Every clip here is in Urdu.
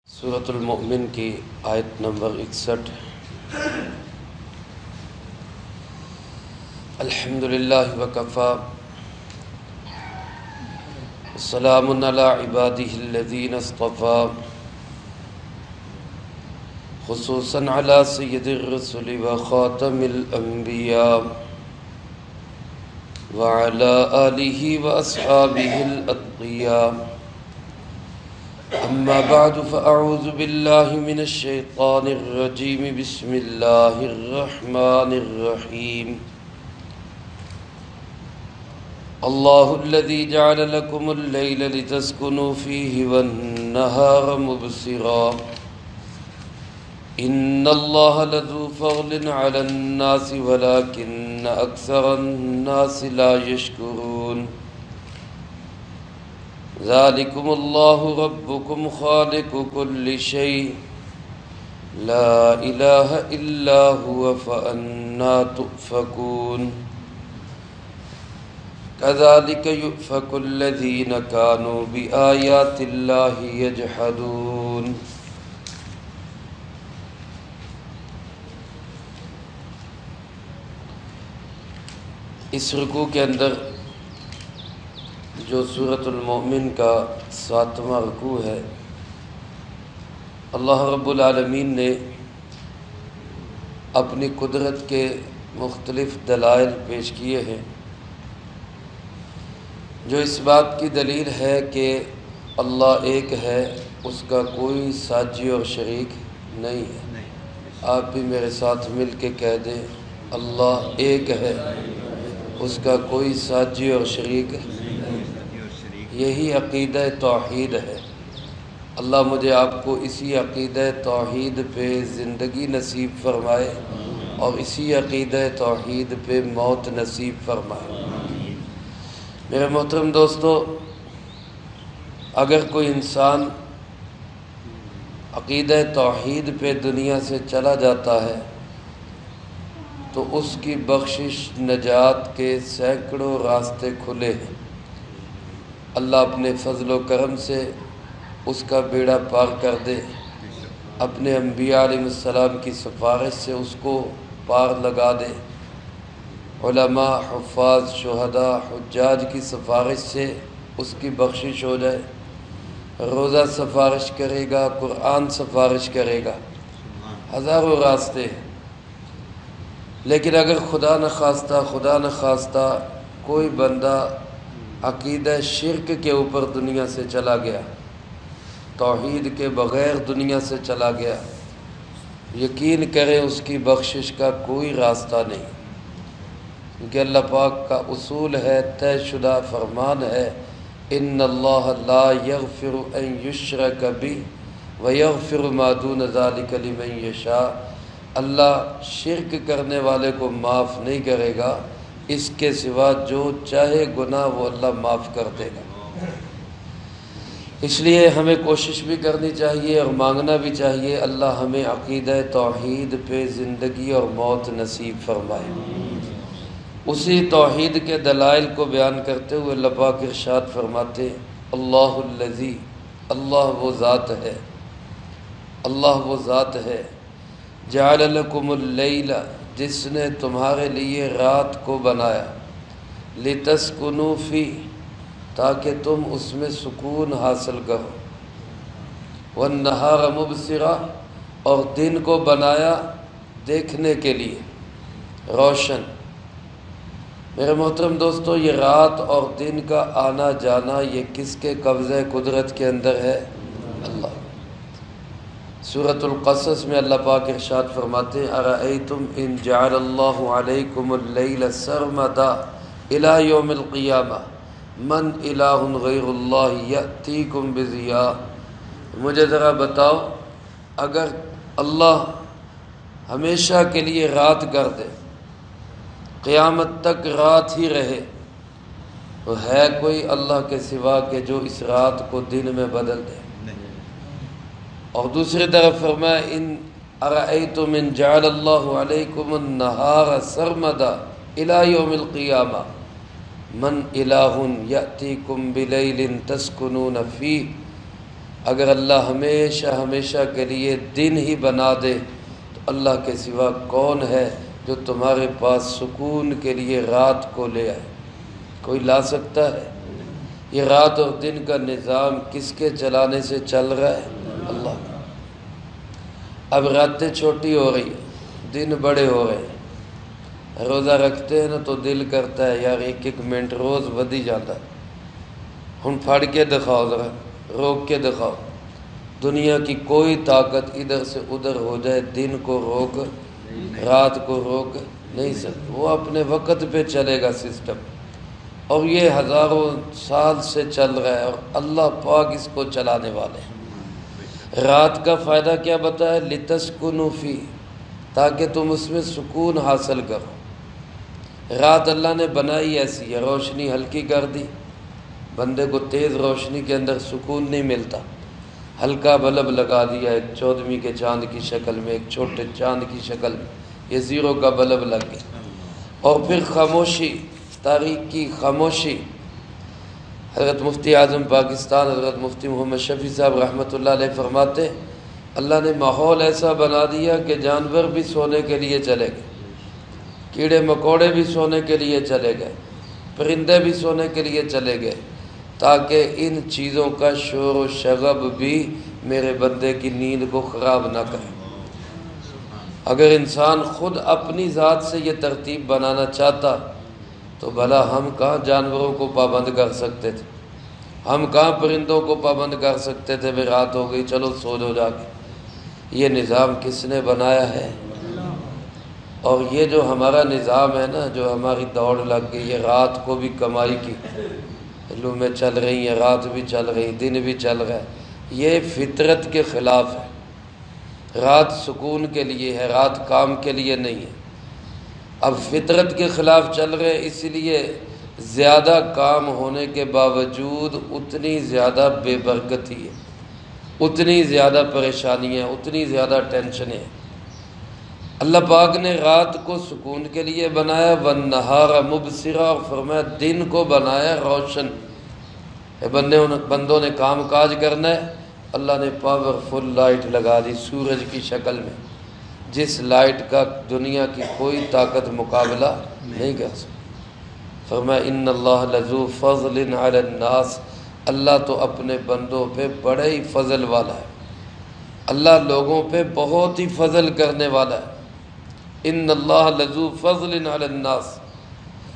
سورۃ المؤمن کی آیت نمبر 61۔ الحمدللہ وکفی وسلام علی عبادہ الذین اصطفی، خصوصاً علی سید الرسل وخاتم الانبیاء وعلی آلہ واصحابہ الاتقیاء۔ اما بعد فاعوذ باللہ من الشیطان الرجیم، بسم اللہ الرحمن الرحیم۔ اللہ الذی جعل لکم اللیل لتسکنوا فیہ والنہار مبصرا، ان اللہ لذو فضل علی الناس ولکن اکثر الناس لا یشکرون۔ ذالکم اللہ ربکم خالق کل شیء لا الہ الا هو فأنا تؤفکون۔ کذالک یؤفک الذین کانوا بآیات اللہ یجحدون۔ اس رکوع کے اندر جو سورۃ المؤمن کا 7واں رکوع ہے، اللہ رب العالمین نے اپنی قدرت کے مختلف دلائل پیش کیے ہیں، جو اس بات کی دلیل ہے کہ اللہ ایک ہے، اس کا کوئی ساجی اور شریک نہیں ہے۔ آپ بھی میرے ساتھ مل کے کہہ دیں، اللہ ایک ہے، اس کا کوئی ساجی اور شریک نہیں۔ یہی عقیدہ توحید ہے۔ اللہ مجھے آپ کو اسی عقیدہ توحید پہ زندگی نصیب فرمائے اور اسی عقیدہ توحید پہ موت نصیب فرمائے۔ میرے محترم دوستو، اگر کوئی انسان عقیدہ توحید پہ دنیا سے چلا جاتا ہے تو اس کی بخشش نجات کے سینکڑوں راستے کھلے ہیں۔ اللہ اپنے فضل و کرم سے اس کا بیڑا پار کر دے، اپنے انبیاء علیہ السلام کی سفارش سے اس کو پار لگا دے، علماء، حفاظ، شہداء، حجاج کی سفارش سے اس کی بخشش ہو جائے۔ روزہ سفارش کرے گا، قرآن سفارش کرے گا، ہزاروں راستے ہیں۔ لیکن اگر خدا نخواستہ کوئی بندہ عقیدہ شرک کے اوپر دنیا سے چلا گیا، توحید کے بغیر دنیا سے چلا گیا، یقین کریں اس کی بخشش کا کوئی راستہ نہیں، کیونکہ اللہ پاک کا اصول ہے، طے شدہ فرمان ہے، ان اللہ لا یغفر ان یشرک بہ ویغفر ما دون ذلک لمن یشاء۔ اللہ شرک کرنے والے کو معاف نہیں کرے گا، اس کے سوا جو چاہے گناہ وہ اللہ معاف کر دے گا۔ اس لیے ہمیں کوشش بھی کرنی چاہیے اور مانگنا بھی چاہیے، اللہ ہمیں عقیدہ توحید پہ زندگی اور موت نصیب فرمائے۔ اسی توحید کے دلائل کو بیان کرتے ہوئے اللہ پاک ارشاد فرماتے، اللہ الذی، اللہ وہ ذات ہے، جعل لکم اللیل، جس نے تمہارے لیے رات کو بنایا، لتسکنوا فیہ، تاکہ تم اس میں سکون حاصل کرو، والنہار مبصرا، اور دن کو بنایا دیکھنے کے لیے، روشن۔ میرے محترم دوستو، یہ رات اور دن کا آنا جانا یہ کس کے قبضہ قدرت کے اندر ہے؟ اللہ۔ سورۃ القصص میں اللہ پاک ارشاد فرماتے ہیں، ارأیتم ان جعل اللہ علیکم اللیل سرمدا الی یوم القیامہ من الہ غیر اللہ یأتیکم بضیاء۔ مجھے ذرا بتاؤ، اگر اللہ ہمیشہ کے لیے رات کر دے، قیامت تک رات ہی رہے، تو ہے کوئی اللہ کے سوا کہ جو اس رات کو دن میں بدل دے؟ اور دوسری طرف فرمایا، ان ارأیتم ان جعل اللہ علیکم النہار سرمدا الی یوم القیامہ من الہ یأتیکم بلیل تسکنون فیہ۔ اگر اللہ ہمیشہ ہمیشہ کے لیے دن ہی بنا دے تو اللہ کے سوا کون ہے جو تمہارے پاس سکون کے لیے رات کو لے آئے؟ کوئی لا سکتا ہے؟ یہ رات اور دن کا نظام کس کے چلانے سے چل رہا ہے؟ اللہ کا۔ اب راتیں چھوٹی ہو رہی ہیں، دن بڑے ہو رہے ہیں۔ روزہ رکھتے ہیں نا تو دل کرتا ہے یار ایک ایک منٹ روز ودی جاتا ہے، ہن پھڑ کے دکھاؤ، ذرا روک کے دکھاؤ۔ دنیا کی کوئی طاقت ادھر سے ادھر ہو جائے دن کو روک رات کو روک نہیں سکتی، وہ اپنے وقت پہ چلے گا سسٹم، اور یہ ہزاروں سال سے چل رہا ہے، اور اللہ پاک اس کو چلانے والے ہیں۔ رات کا فائدہ کیا بتایا؟ لِتَسْكُنُوا فِيهِ، تاکہ تم اس میں سکون حاصل کرو۔ رات اللہ نے بنائی ایسی ہے، روشنی ہلکی کر دی، بندے کو تیز روشنی کے اندر سکون نہیں ملتا، ہلکا بلب لگا دیا ایک 14ویں کے چاند کی شکل میں، ایک چھوٹے چاند کی شکل میں، یہ زیرو کا بلب لگ گیا۔ اور پھر خاموشی، تاریخ کی خاموشی۔ حضرت مفتی اعظم پاکستان حضرت مفتی محمد شفیع صاحب رحمۃ اللہ علیہ فرماتے، اللہ نے ماحول ایسا بنا دیا کہ جانور بھی سونے کے لیے چلے گئے، کیڑے مکوڑے بھی سونے کے لیے چلے گئے، پرندے بھی سونے کے لیے چلے گئے، تاکہ ان چیزوں کا شور و شغب بھی میرے بندے کی نیند کو خراب نہ کرے۔ اگر انسان خود اپنی ذات سے یہ ترتیب بنانا چاہتا تو بھلا ہم کہاں جانوروں کو پابند کر سکتے تھے، ہم کہاں پرندوں کو پابند کر سکتے تھے؟ بھی رات ہو گئی چلو سو جاؤ جا کے۔ یہ نظام کس نے بنایا ہے؟ اور یہ جو ہمارا نظام ہے نا، جو ہماری دوڑ لگ گئی ہے رات کو بھی کمائی کی، علومیں چل رہی ہیں، رات بھی چل رہی، دن بھی چل رہا ہے، یہ فطرت کے خلاف ہے۔ رات سکون کے لیے ہے، رات کام کے لیے نہیں ہے۔ اب فطرت کے خلاف چل رہے، اس لیے زیادہ کام ہونے کے باوجود اتنی زیادہ بے برکتی ہے، اتنی زیادہ پریشانیاں، اتنی زیادہ ٹینشنیں۔ اللہ پاک نے رات کو سکون کے لیے بنایا، وَالنَّهَارَ مُبْصِرًا، اور فرمایا دن کو بنایا روشن۔ بندوں نے کام کاج کرنا ہے، اللہ نے پاورفل لائٹ لگا دی سورج کی شکل میں، جس لائٹ کا دنیا کی کوئی طاقت مقابلہ نہیں کر سکتی۔ فرمایا ان اللہ لذو فضل علی الناس، اللہ تو اپنے بندوں پہ بڑے ہی فضل والا ہے، اللہ لوگوں پہ بہت ہی فضل کرنے والا ہے۔ ان اللہ لذو فضل علی الناس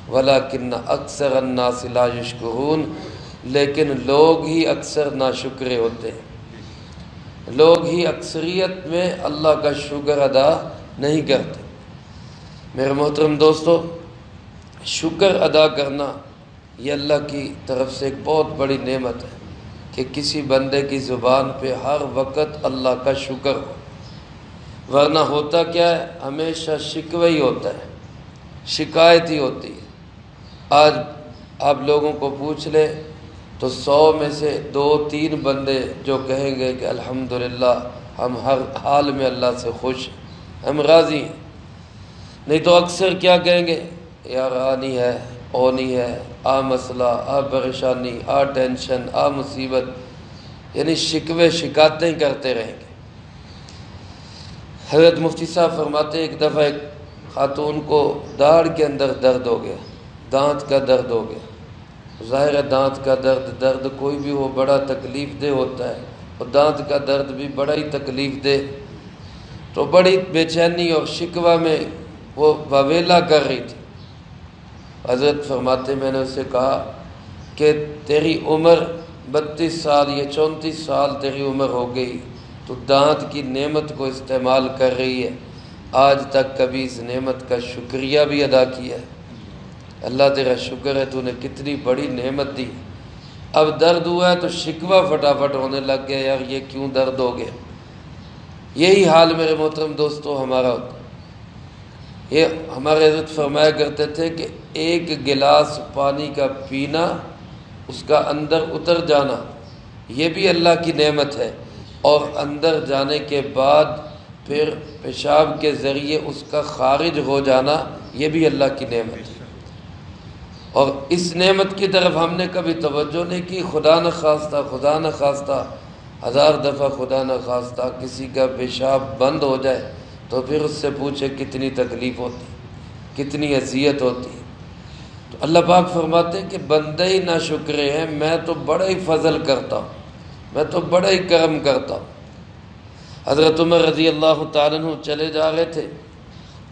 ولکن اکثر الناس لا یشکرون، لیکن لوگ ہی اکثر ناشکرے ہوتے ہیں، لوگ ہی اکثریت میں اللہ کا شکر ادا نہیں کرتے۔ میرے محترم دوستو، شکر ادا کرنا یہ اللہ کی طرف سے ایک بہت بڑی نعمت ہے کہ کسی بندے کی زبان پہ ہر وقت اللہ کا شکر ہو، ورنہ ہوتا کیا ہے؟ ہمیشہ شکوہ ہی ہوتا ہے، شکایت ہی ہوتی ہے۔ آج آپ لوگوں کو پوچھ لے تو 100 میں سے 2-3 بندے جو کہیں گے کہ الحمدللہ ہم ہر حال میں اللہ سے خوش ہیں، ہم راضی ہیں، نہیں تو اکثر کیا کہیں گے؟ یار آنی ہے، اونی ہے، آ مسئلہ، آ پریشانی، آ ٹینشن، آ مصیبت، یعنی شکوے شکایتیں کرتے رہیں گے۔ حضرت مفتی صاحب فرماتے ایک دفعہ ایک خاتون کو داڑھ کے اندر درد ہو گیا، دانت کا درد ہو گیا۔ ظاہر ہے دانت کا درد کوئی بھی ہو بڑا تکلیف دہ ہوتا ہے، اور دانت کا درد بھی بڑا ہی تکلیف دہ، تو بڑی بے چینی اور شکوہ میں وہ واویلا کر رہی تھی۔ حضرت فرماتے میں نے اسے کہا کہ تیری عمر 32 سال، یہ 34 سال تیری عمر ہو گئی، تو دانت کی نعمت کو استعمال کر رہی ہے، آج تک کبھی اس نعمت کا شکریہ بھی ادا کیا ہے؟ اللہ تیرا شکر ہے، تو نے کتنی بڑی نعمت دی۔ اب درد ہوا ہے تو شکوہ فٹافٹ ہونے لگ گیا، یار یہ کیوں درد ہو گیا؟ یہی حال میرے محترم دوستو ہمارا ہوتا ہے۔ یہ ہمارے حضرت فرمایا کرتے تھے کہ ایک گلاس پانی کا پینا، اس کا اندر اتر جانا، یہ بھی اللہ کی نعمت ہے، اور اندر جانے کے بعد پھر پیشاب کے ذریعے اس کا خارج ہو جانا، یہ بھی اللہ کی نعمت ہے۔ اور اس نعمت کی طرف ہم نے کبھی توجہ نہیں کی، خدا نخواستہ 1000 دفعہ خدا نہ خواستہ کسی کا پیشاب بند ہو جائے تو پھر اس سے پوچھے کتنی تکلیف ہوتی، کتنی اذیت ہوتی۔ تو اللہ پاک فرماتے ہیں کہ بندے ہی نہ شکرے ہیں، میں تو بڑا ہی فضل کرتا ہوں، میں تو بڑا ہی کرم کرتا ہوں۔ حضرت عمر رضی اللہ تعالیٰ عنہ چلے جا رہے تھے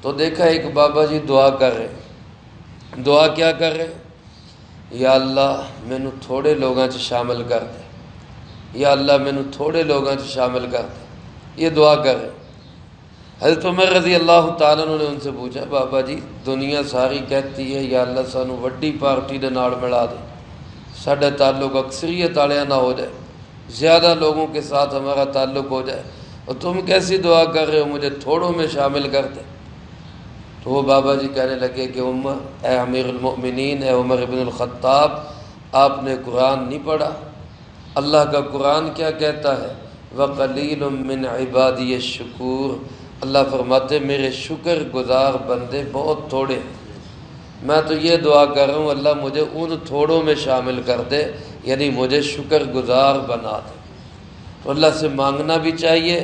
تو دیکھا ایک بابا جی دعا کر رہے۔ دعا کیا کر رہے؟ یا اللہ مینوں تھوڑے لوگاں چ شامل کر دے، یا اللہ مینوں تھوڑے لوگاں چ شامل کر دے، یہ دعا کر رہے۔ حضرت عمر رضی اللہ تعالیٰ عنہ نے ان سے پوچھا بابا جی دنیا ساری کہتی ہے یا اللہ سانو وڈی پارٹی دے نال ملا دے، ساڈا تعلق اکثریت والےاں نہ ہو جائے، زیادہ لوگوں کے ساتھ ہمارا تعلق ہو جائے، اور تم کیسی دعا کر رہے ہو مجھے تھوڑوں میں شامل کر دے۔ تو وہ بابا جی کہنے لگے کہ اے امیر المؤمنین، اے عمر بن الخطاب، آپ نے قرآن نہیں پڑھا؟ اللہ کا قرآن کیا کہتا ہے؟ وَقَلِيلٌ مِّنْ عِبَادِيَ الشُّكُورُ، اللہ فرماتے میرے شکر گزار بندے بہت تھوڑے ہیں، میں تو یہ دعا کر رہا ہوں اللہ مجھے ان تھوڑوں میں شامل کر دے، یعنی مجھے شکر گزار بنا دے۔ تو اللہ سے مانگنا بھی چاہیے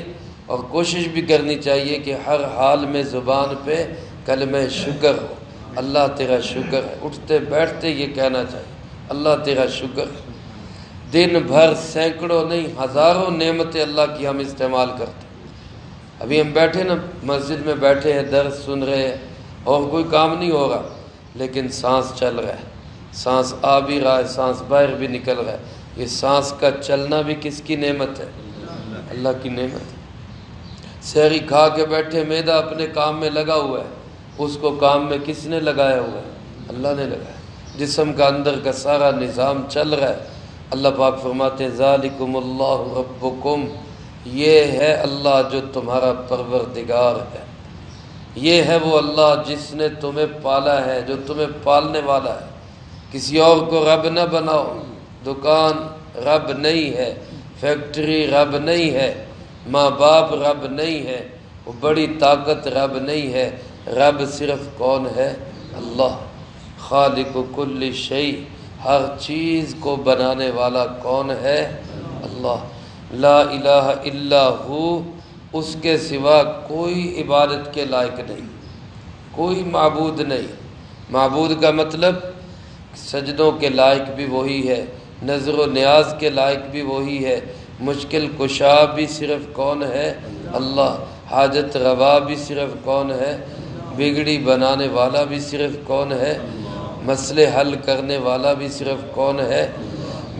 اور کوشش بھی کرنی چاہیے کہ ہر حال میں زبان پہ کلمہ شکر ہو، اللہ تیرا شکر ہے، اٹھتے بیٹھتے یہ کہنا چاہیے اللہ تیرا شکر ہے۔ دن بھر سینکڑوں نہیں ہزاروں نعمتیں اللہ کی ہم استعمال کرتے ہیں۔ ابھی ہم بیٹھے نا مسجد میں بیٹھے ہیں، درس سن رہے ہیں اور کوئی کام نہیں ہو رہا، لیکن سانس چل رہا ہے، سانس آ بھی رہا ہے، سانس باہر بھی نکل رہا ہے۔ یہ سانس کا چلنا بھی کس کی نعمت ہے؟ اللہ کی نعمت ہے۔ سحری کھا کے بیٹھے، معدہ اپنے کام میں لگا ہوا ہے، اس کو کام میں کس نے لگایا ہوا ہے؟ اللہ نے لگایا۔ جسم کا اندر کا سارا نظام چل رہا ہے۔ اللہ پاک فرماتے ہیں ذالکم اللہ ربکم، یہ ہے اللہ جو تمہارا پروردگار ہے، یہ ہے وہ اللہ جس نے تمہیں پالا ہے، جو تمہیں پالنے والا ہے۔ کسی اور کو رب نہ بناؤ، دکان رب نہیں ہے، فیکٹری رب نہیں ہے، ماں باپ رب نہیں ہے، وہ بڑی طاقت رب نہیں ہے۔ رب صرف کون ہے؟ اللہ، خالق کل شیء، ہر چیز کو بنانے والا کون ہے؟ اللہ، لا الہ الا ہو، اس کے سوا کوئی عبادت کے لائق نہیں، کوئی معبود نہیں۔ معبود کا مطلب سجدوں کے لائق بھی وہی ہے، نظر و نیاز کے لائق بھی وہی ہے، مشکل کشا بھی صرف کون ہے؟ اللہ، حاجت روا بھی صرف کون ہے؟ بگڑی بنانے والا بھی صرف کون ہے؟ مسئلے حل کرنے والا بھی صرف کون ہے؟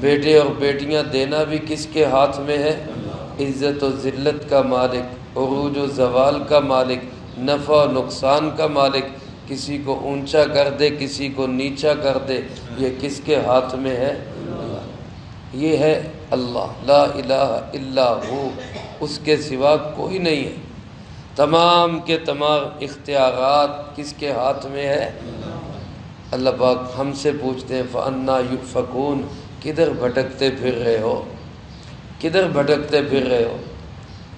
بیٹے اور بیٹیاں دینا بھی کس کے ہاتھ میں ہے؟ عزت و ذلت کا مالک، عروج و زوال کا مالک، نفع و نقصان کا مالک، کسی کو اونچا کر دے کسی کو نیچا کر دے، یہ کس کے ہاتھ میں ہے؟ اللہ، یہ ہے اللہ، لا الہ الا ہو، اس کے سوا کوئی نہیں ہے۔ تمام کے تمام اختیارات کس کے ہاتھ میں ہے؟ اللہ پاک ہم سے پوچھتے ہیں فَأَنَّا يُؤْفَكُونَ، کدھر بھٹکتے پھر رہے ہو؟ کدھر بھٹکتے پھر رہے ہو؟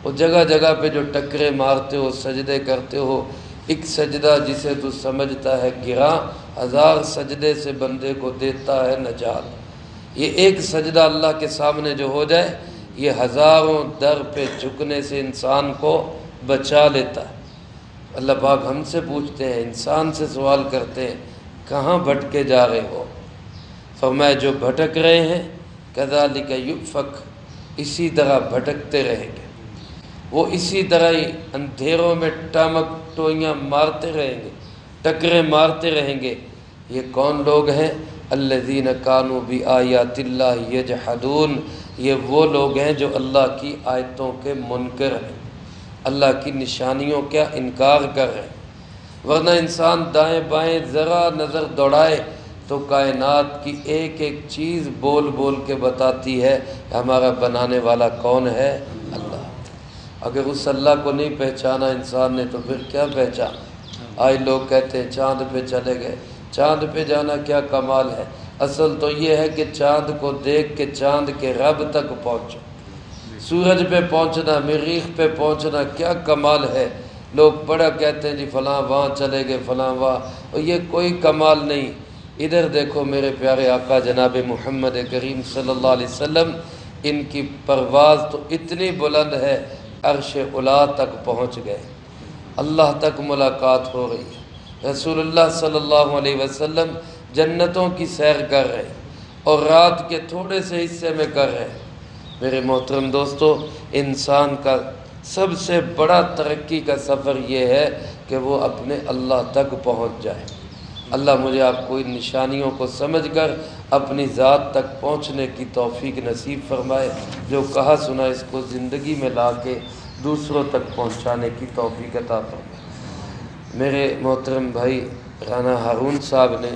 وہ جگہ جگہ پہ جو ٹکرے مارتے ہو، سجدے کرتے ہو، ایک سجدہ جسے تو سمجھتا ہے گراں، 1000 سجدے سے بندے کو دیتا ہے نجات۔ یہ ایک سجدہ اللہ کے سامنے جو ہو جائے، یہ ہزاروں در پہ جھکنے سے انسان کو بچا لیتا ہے۔ اللہ پاک ہم سے پوچھتے ہیں، انسان سے سوال کرتے ہیں کہاں بھٹکے جا رہے ہو؟ فرمایا جو بھٹک رہے ہیں کذالک یؤفک، اسی طرح بھٹکتے رہیں گے، وہ اسی طرح ہی اندھیروں میں ٹامک ٹوئیاں مارتے رہیں گے، ٹکرے مارتے رہیں گے۔ یہ کون لوگ ہیں؟ الذین کانوا بآیات اللہ یجحدون، یہ وہ لوگ ہیں جو اللہ کی آیتوں کے منکر ہیں، اللہ کی نشانیوں کا انکار کر رہے ہیں۔ ورنہ انسان دائیں بائیں ذرا نظر دوڑائے تو کائنات کی ایک ایک چیز بول بول کے بتاتی ہے ہمارا بنانے والا کون ہے؟ اللہ۔ اگر اس اللہ کو نہیں پہچانا انسان نے تو پھر کیا پہچانا؟ آج لوگ کہتے ہیں چاند پہ چلے گئے، چاند پہ جانا کیا کمال ہے؟ اصل تو یہ ہے کہ چاند کو دیکھ کے چاند کے رب تک پہنچو۔ سورج پہ پہنچنا، مریخ پہ پہنچنا کیا کمال ہے؟ لوگ بڑا کہتے ہیں جی فلاں وہاں چلے گئے، فلاں وہاں، اور یہ کوئی کمال نہیں۔ ادھر دیکھو میرے پیارے آقا جناب محمد کریم صلی اللہ علیہ وسلم ان کی پرواز تو اتنی بلند ہے، عرش اعلیٰ تک پہنچ گئے، اللہ تک ملاقات ہو رہی ہے۔ رسول اللہ صلی اللہ علیہ وسلم جنتوں کی سیر کر رہے اور رات کے تھوڑے سے حصے میں کر رہے۔ میرے محترم دوستو، انسان کا سب سے بڑا ترقی کا سفر یہ ہے کہ وہ اپنے اللہ تک پہنچ جائے۔ اللہ مجھے آپ کو ان نشانیوں کو سمجھ کر اپنی ذات تک پہنچنے کی توفیق نصیب فرمائے، جو کہا سنا اس کو زندگی میں لا کے دوسروں تک پہنچانے کی توفیق عطا فرمائے۔ میرے محترم بھائی رانا ہارون صاحب نے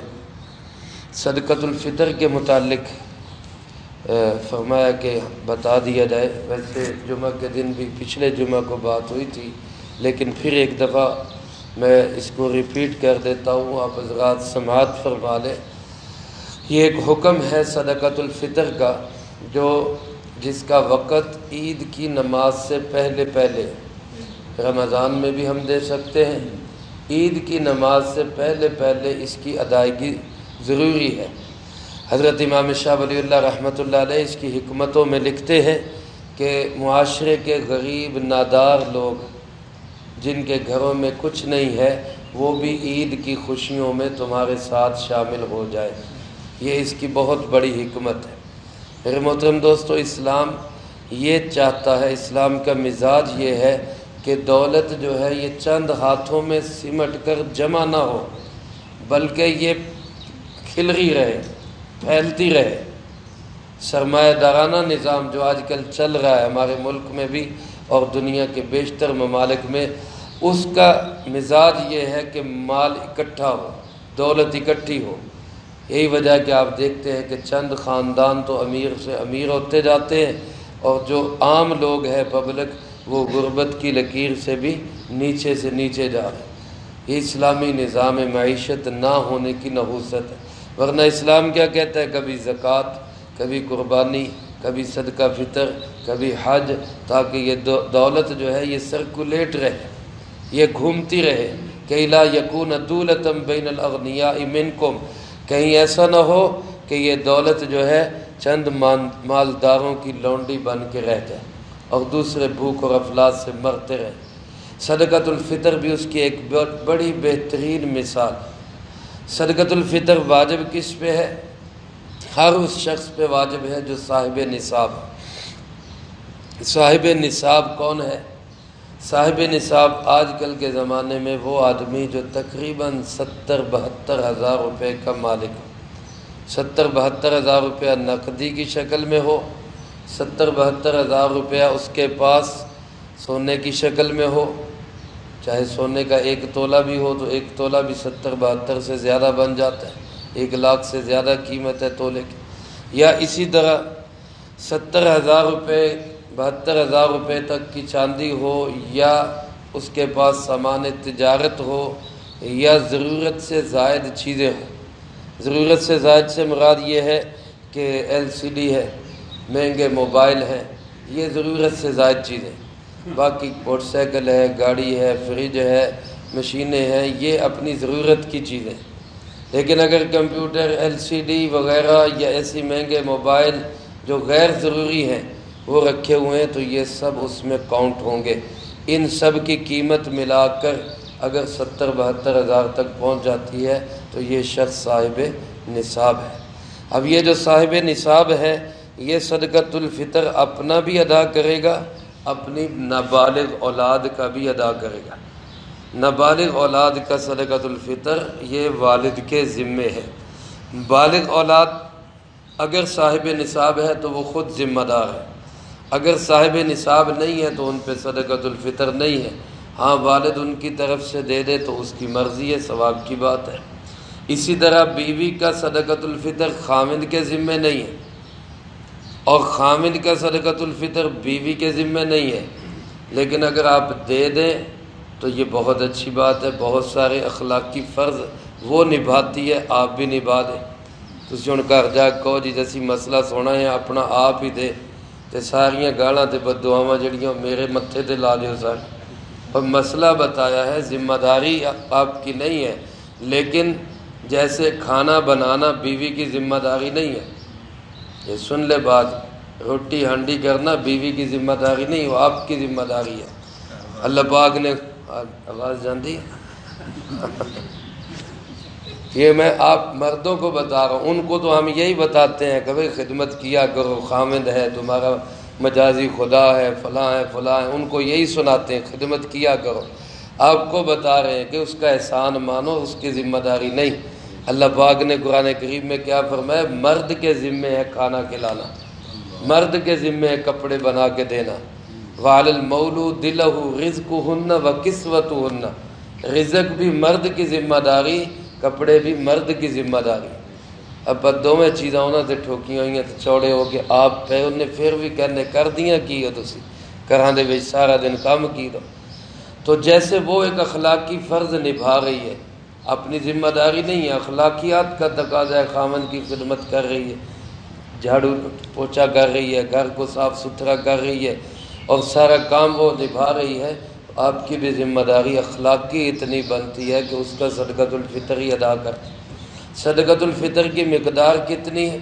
صدقۃ الفطر کے متعلق فرمایا کہ بتا دیا جائے۔ ویسے جمعہ کے دن بھی پچھلے جمعہ کو بات ہوئی تھی، لیکن پھر ایک دفعہ میں اس کو ریپیٹ کر دیتا ہوں، آپ حضرات سماعت فرما لیں۔ یہ ایک حکم ہے صدقۃ الفطر کا، جس کا وقت عید کی نماز سے پہلے رمضان میں بھی ہم دے سکتے ہیں، عید کی نماز سے پہلے اس کی ادائیگی ضروری ہے۔ حضرت امام شاہ ولی اللہ رحمۃ اللہ علیہ اس کی حکمتوں میں لکھتے ہیں کہ معاشرے کے غریب نادار لوگ جن کے گھروں میں کچھ نہیں ہے، وہ بھی عید کی خوشیوں میں تمہارے ساتھ شامل ہو جائے۔ یہ اس کی بہت بڑی حکمت ہے۔ میرے محترم دوستو، اسلام یہ چاہتا ہے، اسلام کا مزاج یہ ہے کہ دولت جو ہے یہ چند ہاتھوں میں سمٹ کر جمع نہ ہو، بلکہ یہ کھلری رہے، پھیلتی رہے۔ سرمایہ دارانہ نظام جو آج کل چل رہا ہے ہمارے ملک میں بھی اور دنیا کے بیشتر ممالک میں، اس کا مزاج یہ ہے کہ مال اکٹھا ہو، دولت اکٹھی ہو۔ یہی وجہ کہ آپ دیکھتے ہیں کہ چند خاندان تو امیر سے امیر ہوتے جاتے ہیں، اور جو عام لوگ ہیں پبلک، وہ غربت کی لکیر سے بھی نیچے سے نیچے جا رہے ہیں۔ یہ اسلامی نظام معیشت نہ ہونے کی نحوست ہے، ورنہ اسلام کیا کہتا ہے؟ کبھی زکوٰۃ، کبھی قربانی، کبھی صدقہ فطر، کبھی حج، تاکہ یہ دولت جو ہے یہ سرکولیٹ رہے، یہ گھومتی رہے۔ کہ لا یکون دولۃ بین الاغنیاء منکم، کہیں ایسا نہ ہو کہ یہ دولت جو ہے چند مالداروں کی لونڈی بن کے رہ جائے اور دوسرے بھوک اور افلاس سے مرتے رہے۔ صدقۃ الفطر بھی اس کی ایک بڑی بہترین مثال۔ صدقۃ الفطر واجب کس پہ ہے؟ ہر اس شخص پہ واجب ہے جو صاحب نصاب ہے۔ صاحب نصاب کون ہے؟ صاحب نصاب آج کل کے زمانے میں وہ آدمی جو تقریباً 70-72 ہزار روپے کا مالک ہو، 70-72 ہزار روپیہ نقدی کی شکل میں ہو، 70-72 ہزار روپیہ اس کے پاس سونے کی شکل میں ہو، چاہے سونے کا 1 تولہ بھی ہو تو 1 تولہ بھی 70-72 سے زیادہ بن جاتا ہے، 1 لاکھ سے زیادہ قیمت ہے تولے کی۔ یا اسی طرح 70,000 روپے 72,000 روپے تک کی چاندی ہو، یا اس کے پاس سامان تجارت ہو، یا ضرورت سے زائد چیزیں ہوں۔ ضرورت سے زائد سے مراد یہ ہے کہ LCD ہے، مہنگے موبائل ہیں، یہ ضرورت سے زائد چیزیں۔ باقی موٹر سائیکل ہے، گاڑی ہے، فریج ہے، مشینیں ہیں، یہ اپنی ضرورت کی چیزیں۔ لیکن اگر کمپیوٹر، LCD وغیرہ یا ایسی مہنگے موبائل جو غیر ضروری ہیں وہ رکھے ہوئے ہیں تو یہ سب اس میں کاؤنٹ ہوں گے۔ ان سب کی قیمت ملا کر اگر 70-72 ہزار تک پہنچ جاتی ہے تو یہ شخص صاحب نصاب ہے۔ اب یہ جو صاحب نصاب ہے یہ صدقۃ الفطر اپنا بھی ادا کرے گا، اپنی نابالغ اولاد کا بھی ادا کرے گا۔ نابالغ اولاد کا صدقۃ الفطر یہ والد کے ذمے ہے۔ بالغ اولاد اگر صاحب نصاب ہے تو وہ خود ذمہ دار ہے، اگر صاحب نصاب نہیں ہے تو ان پہ صدقۃ الفطر نہیں ہے۔ ہاں والد ان کی طرف سے دے دے تو اس کی مرضی ہے، ثواب کی بات ہے۔ اسی طرح بیوی کا صدقۃ الفطر خامند کے ذمے نہیں ہے، اور خامند کا صدقۃ الفطر بیوی کے ذمے نہیں ہے، لیکن اگر آپ دے دیں تو یہ بہت اچھی بات ہے۔ بہت سارے اخلاقی فرض وہ نبھاتی ہے، آپ بھی نبھا دیں۔ تسی ہن گھر جا کہو جی جیسی مسئلہ سونا ہے اپنا آپ ہی دے تے ساریاں گالاں تے بددعاواں جڑیاں میرے متھے تے لا لیو سارے۔ اور مسئلہ بتایا ہے، ذمہ داری آپ کی نہیں ہے، لیکن جیسے کھانا بنانا بیوی کی ذمہ داری نہیں ہے۔ یہ سن لے بات، روٹی ہانڈی کرنا بیوی کی ذمہ داری نہیں، وہ آپ کی ذمہ داری ہے۔ اللہ پاک نے آواز جانتی ہے یہ میں آپ مردوں کو بتا رہا ہوں، ان کو تو ہم یہی بتاتے ہیں کہ بھئی خدمت کیا کرو، خامد ہے تمہارا مجازی خدا ہے، فلاں ہے فلاں ہے، ان کو یہی سناتے ہیں خدمت کیا کرو۔ آپ کو بتا رہے ہیں کہ اس کا احسان مانو، اس کی ذمہ داری نہیں۔ اللہ پاک نے قرآن کریم میں کیا فرمایا؟ مرد کے ذمے ہے کھانا کھلانا، مرد کے ذمے ہے کپڑے بنا کے دینا۔ وَعَلَى الْمَوْلُودِ لَهُ رِزْقُهُنَّ وَكِسْوَتُهُنَّ، رزق بھی مرد کی ذمہ داری، کپڑے بھی مرد کی ذمہ داری۔ اب دونوں چیزاں انہوں نے ٹھوکیاں ہوئی ہیں تو چوڑے ہو کے آپ پہ انہیں پھر بھی کہنے کر دیاں کی ہو تسی کراں دے وچ سارا دن کام کی دو۔ تو جیسے وہ ایک اخلاقی فرض نبھا رہی ہے، اپنی ذمہ داری نہیں ہے، اخلاقیات کا تقاضا ہے، خامن کی خدمت کر رہی ہے، جھاڑو پوچھا کر رہی ہے، گھر کو صاف ستھرا کر رہی ہے اور سارا کام وہ نبھا رہی ہے، آپ کی بھی ذمہ داری اخلاقی اتنی بنتی ہے کہ اس کا صدقۃ الفطر ہی ادا کرتے۔ صدقۃ الفطر کی مقدار کتنی ہے؟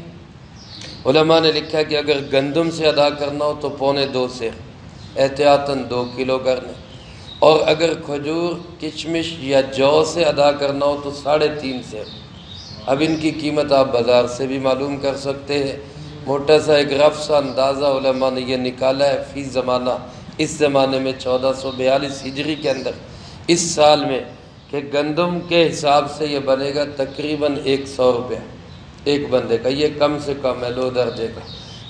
علماء نے لکھا کہ اگر گندم سے ادا کرنا ہو تو 2.25 سیر، احتیاطاً 2 کلو کرنے، اور اگر کھجور کشمش یا جو سے ادا کرنا ہو تو 3.5 سیر۔ اب ان کی قیمت آپ بازار سے بھی معلوم کر سکتے ہیں۔ موٹا سا ایک رف سا اندازہ علماء نے یہ نکالا ہے فی زمانہ، اس زمانے میں 1442 ہجری کے اندر، اس سال میں، کہ گندم کے حساب سے یہ بنے گا تقریباً 100 روپیہ ایک بندے کا۔ یہ کم سے کم ہے لو درجے کا،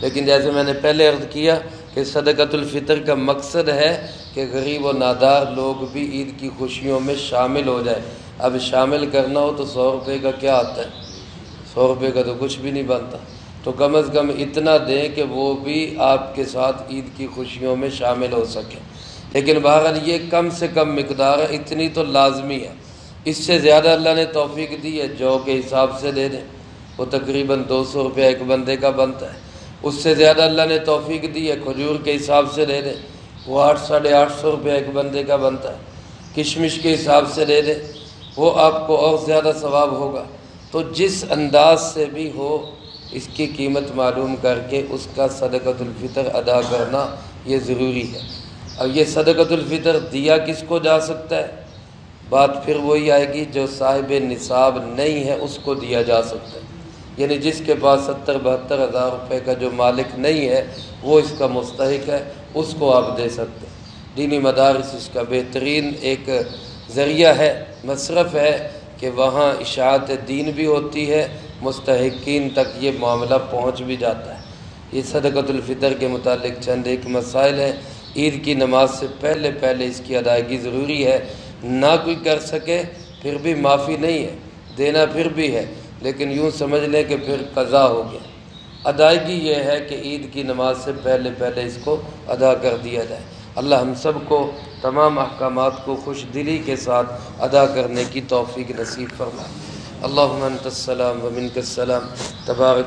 لیکن جیسے میں نے پہلے عرض کیا کہ صدقۃ الفطر کا مقصد ہے کہ غریب و نادار لوگ بھی عید کی خوشیوں میں شامل ہو جائے۔ اب شامل کرنا ہو تو 100 روپے کا کیا آتا ہے؟ 100 روپے کا تو کچھ بھی نہیں بنتا، تو کم از کم اتنا دیں کہ وہ بھی آپ کے ساتھ عید کی خوشیوں میں شامل ہو سکے۔ لیکن بہرحال یہ کم سے کم مقدار ہے، اتنی تو لازمی ہے۔ اس سے زیادہ اللہ نے توفیق دی ہے، جو کے حساب سے دے دیں، وہ تقریباً 200 روپے ایک بندے کا بنتا ہے۔ اس سے زیادہ اللہ نے توفیق دی ہے، کھجور کے حساب سے دے دیں، وہ 800-850 روپے ایک بندے کا بنتا ہے۔ کشمش کے حساب سے دے دیں، وہ آپ کو اور زیادہ ثواب ہوگا۔ تو جس انداز سے بھی ہو اس کی قیمت معلوم کر کے اس کا صدقۃ الفطر ادا کرنا یہ ضروری ہے۔ اب یہ صدقۃ الفطر دیا کس کو جا سکتا ہے؟ بات پھر وہی آئے گی، جو صاحب نصاب نہیں ہے اس کو دیا جا سکتا ہے، یعنی جس کے پاس 70-72 ہزار روپے کا جو مالک نہیں ہے وہ اس کا مستحق ہے، اس کو آپ دے سکتے ہیں۔ دینی مدارس اس کا بہترین ایک ذریعہ ہے، مصرف ہے کہ وہاں اشاعت دین بھی ہوتی ہے، مستحقین تک یہ معاملہ پہنچ بھی جاتا ہے۔ یہ صدقۃ الفطر کے متعلق چند ایک مسائل ہیں۔ عید کی نماز سے پہلے اس کی ادائیگی ضروری ہے، نہ کوئی کر سکے پھر بھی معافی نہیں ہے، دینا پھر بھی ہے، لیکن یوں سمجھ لیں کہ پھر قضا ہو گیا۔ ادائیگی یہ ہے کہ عید کی نماز سے پہلے اس کو ادا کر دیا جائے۔ اللہ ہم سب کو تمام احکامات کو خوش دلی کے ساتھ ادا کرنے کی توفیق نصیب فرمائے۔ اللہم انت السلام و منک السلام، تبارک